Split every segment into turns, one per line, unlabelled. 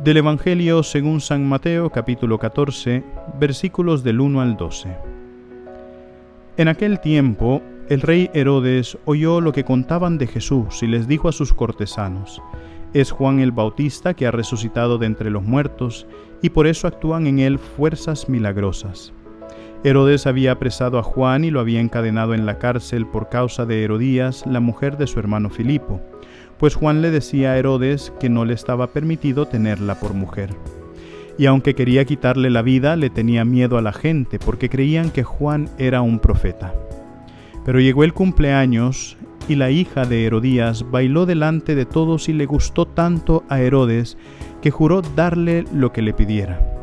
Del Evangelio según San Mateo, capítulo 14, versículos del 1 al 12. En aquel tiempo, el rey Herodes oyó lo que contaban de Jesús y les dijo a sus cortesanos: «Es Juan el Bautista que ha resucitado de entre los muertos, y por eso actúan en él fuerzas milagrosas». Herodes había apresado a Juan y lo había encadenado en la cárcel por causa de Herodías, la mujer de su hermano Filipo, pues Juan le decía a Herodes que no le estaba permitido tenerla por mujer. Y aunque quería quitarle la vida, le tenía miedo a la gente, porque creían que Juan era un profeta. Pero llegó el cumpleaños, y la hija de Herodías bailó delante de todos y le gustó tanto a Herodes que juró darle lo que le pidiera.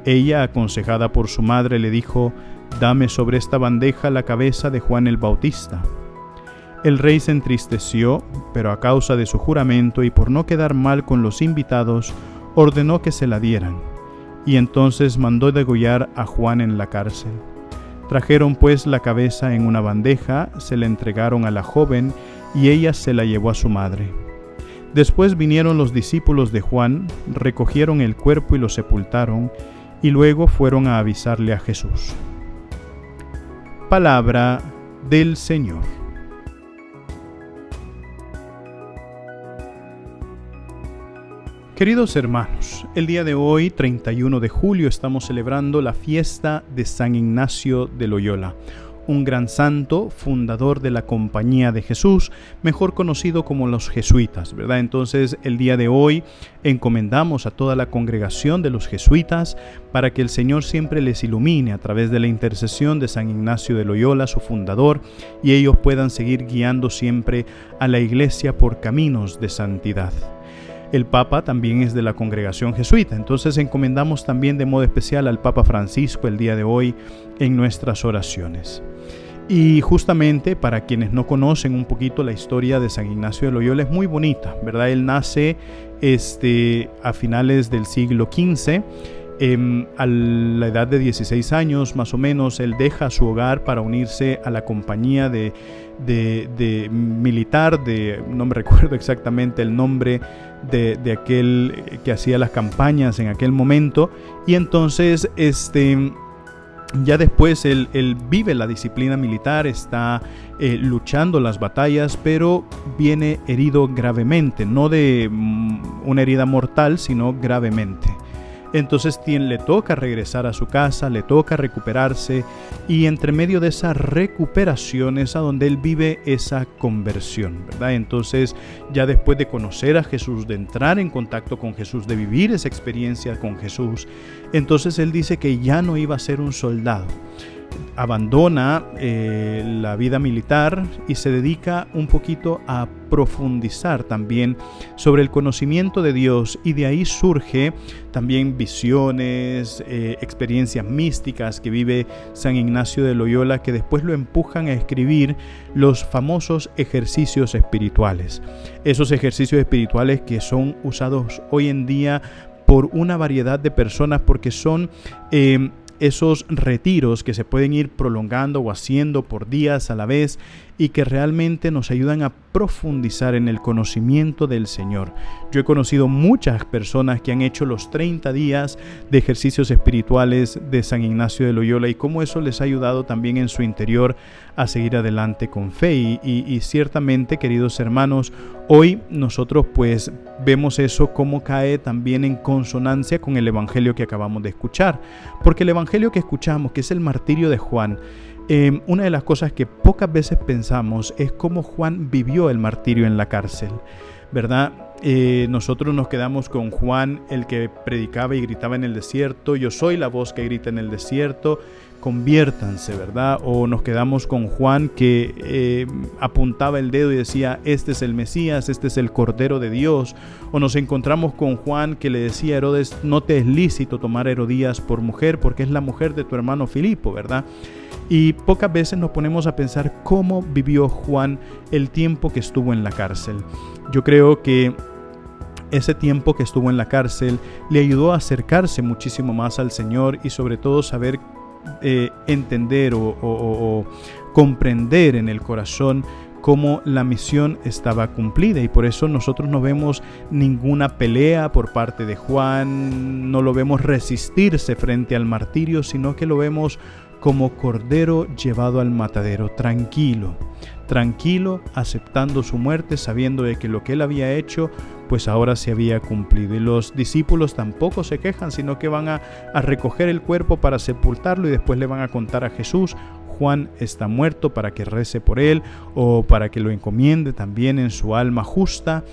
Ella, aconsejada por su madre, le dijo: «Dame sobre esta bandeja la cabeza de Juan el Bautista». El rey se entristeció, pero a causa de su juramento y por no quedar mal con los invitados, ordenó que se la dieran, y entonces mandó degollar a Juan en la cárcel. Trajeron pues la cabeza en una bandeja, se la entregaron a la joven, y ella se la llevó a su madre. Después vinieron los discípulos de Juan, recogieron el cuerpo y lo sepultaron, y luego fueron a avisarle a Jesús. Palabra del Señor. Queridos hermanos, el día de hoy, 31 de julio, estamos celebrando la fiesta de San Ignacio de Loyola, un gran santo, fundador de la Compañía de Jesús, mejor conocido como los jesuitas, ¿verdad? Entonces, el día de hoy encomendamos a toda la congregación de los jesuitas para que el Señor siempre les ilumine a través de la intercesión de San Ignacio de Loyola, su fundador, y ellos puedan seguir guiando siempre a la Iglesia por caminos de santidad. El Papa también es de la congregación jesuita, entonces encomendamos también de modo especial al Papa Francisco el día de hoy en nuestras oraciones. Y justamente para quienes no conocen un poquito la historia de San Ignacio de Loyola, es muy bonita, ¿verdad? Él nace a finales del siglo XV. A la edad de 16 años más o menos, él deja su hogar para unirse a la compañía de militar, no me recuerdo exactamente el nombre de aquel que hacía las campañas en aquel momento, y entonces ya después él vive la disciplina militar, está luchando las batallas, pero viene herido gravemente, no de una herida mortal, sino gravemente. Entonces le toca regresar a su casa, le toca recuperarse, y entre medio de esa recuperación es a donde él vive esa conversión, ¿verdad? Entonces, ya después de conocer a Jesús, de entrar en contacto con Jesús, de vivir esa experiencia con Jesús, entonces él dice que ya no iba a ser un soldado. Abandona la vida militar y se dedica un poquito a profundizar también sobre el conocimiento de Dios, y de ahí surge también visiones, experiencias místicas que vive San Ignacio de Loyola, que después lo empujan a escribir los famosos ejercicios espirituales. Esos ejercicios espirituales que son usados hoy en día por una variedad de personas, porque son esos retiros que se pueden ir prolongando o haciendo por días a la vez, y que realmente nos ayudan a profundizar en el conocimiento del Señor. Yo he conocido muchas personas que han hecho los 30 días de ejercicios espirituales de San Ignacio de Loyola, y cómo eso les ha ayudado también en su interior a seguir adelante con fe. Y ciertamente, queridos hermanos, hoy nosotros pues vemos eso como cae también en consonancia con el Evangelio que acabamos de escuchar, porque el Evangelio que escuchamos, que es el martirio de Juan, una de las cosas que pocas veces pensamos es cómo Juan vivió el martirio en la cárcel, ¿verdad? Nosotros nos quedamos con Juan, el que predicaba y gritaba en el desierto: «Yo soy la voz que grita en el desierto, conviértanse», ¿verdad? O nos quedamos con Juan, que apuntaba el dedo y decía: «Este es el Mesías, este es el Cordero de Dios». O nos encontramos con Juan, que le decía a Herodes: «No te es lícito tomar a Herodías por mujer, porque es la mujer de tu hermano Filipo», ¿verdad? Y pocas veces nos ponemos a pensar cómo vivió Juan el tiempo que estuvo en la cárcel. Yo creo que ese tiempo que estuvo en la cárcel le ayudó a acercarse muchísimo más al Señor, y sobre todo saber entender o comprender en el corazón cómo la misión estaba cumplida, y por eso nosotros no vemos ninguna pelea por parte de Juan, no lo vemos resistirse frente al martirio, sino que lo vemos como cordero llevado al matadero, tranquilo, aceptando su muerte, sabiendo de que lo que él había hecho, pues ahora se había cumplido. Y los discípulos tampoco se quejan, sino que van a recoger el cuerpo para sepultarlo y después le van a contar a Jesús: Juan está muerto, para que rece por él o para que lo encomiende también en su alma justa,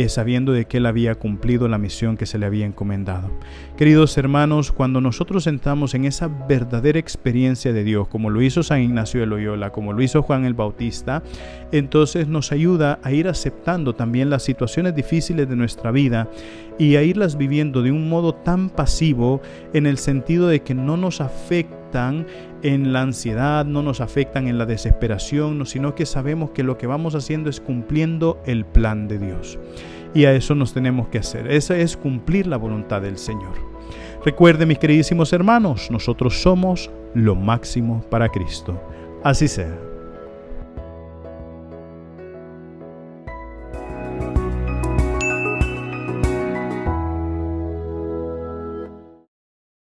sabiendo de que él había cumplido la misión que se le había encomendado. Queridos hermanos, cuando nosotros entramos en esa verdadera experiencia de Dios, como lo hizo San Ignacio de Loyola, como lo hizo Juan el Bautista, entonces nos ayuda a ir aceptando también las situaciones difíciles de nuestra vida y a irlas viviendo de un modo tan pasivo, en el sentido de que no nos afectan en la ansiedad, no nos afectan en la desesperación, sino que sabemos que lo que vamos haciendo es cumpliendo el plan de Dios. Y a eso nos tenemos que hacer. Esa es cumplir la voluntad del Señor. Recuerden, mis queridísimos hermanos, nosotros somos lo máximo para Cristo. Así sea.